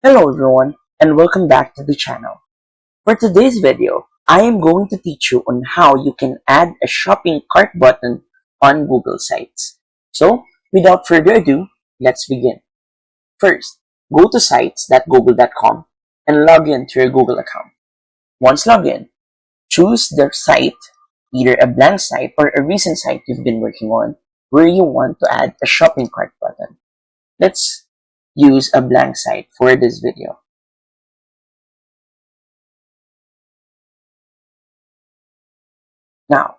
Hello everyone and welcome back to the channel. For today's video, I am going to teach you on how you can add a shopping cart button on Google Sites. So, without further ado, let's begin. First, go to sites.google.com and log in to your Google account. Once logged in, choose the site, either a blank site or a recent site you've been working on, where you want to add a shopping cart button. Let's use a blank site for this video. Now,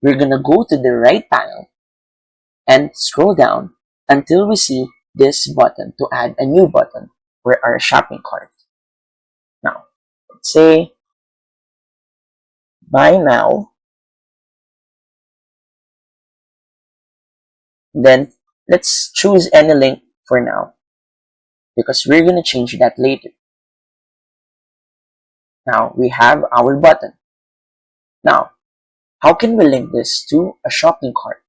we're going to go to the right panel and scroll down until we see this button to add a new button for our shopping cart. Now, let's say buy now. Then let's choose any link for now because we're going to change that later. Now we have our button. Now, how can we link this to a shopping cart?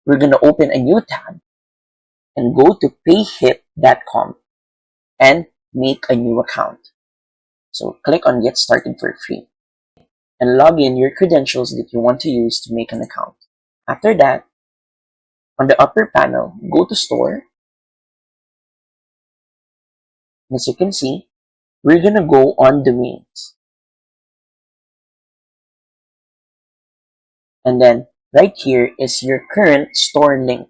We're going to open a new tab and go to payhip.com and make a new account. So click on Get Started for free and log in your credentials that you want to use to make an account. After that, on the upper panel, go to Store. As you can see, we're going to go on Domains. And then right here is your current store link.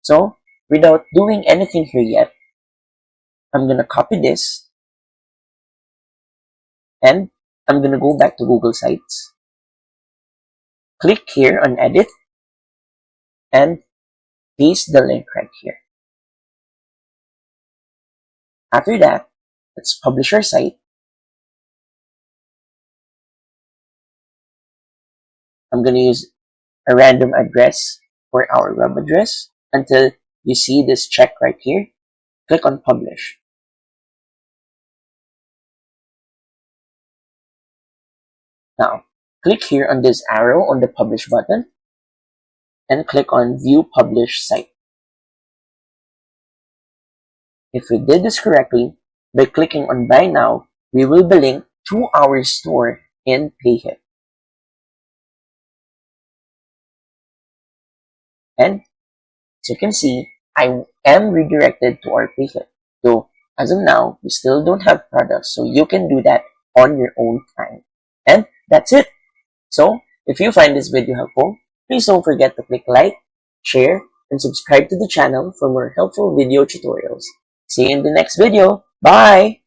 So without doing anything here yet, I'm going to copy this and I'm going to go back to Google Sites. Click here on Edit and paste the link right here. After that, let's publish our site. I'm going to use a random address for our web address until you see this check right here. Click on Publish. Now, click here on this arrow on the Publish button and click on View Publish Site. If we did this correctly, by clicking on Buy Now, we will be linked to our store in PayHip. And as you can see, I am redirected to our PayHip. So as of now, we still don't have products, so you can do that on your own time. And that's it. So if you find this video helpful, please don't forget to click like, share, and subscribe to the channel for more helpful video tutorials. See you in the next video. Bye!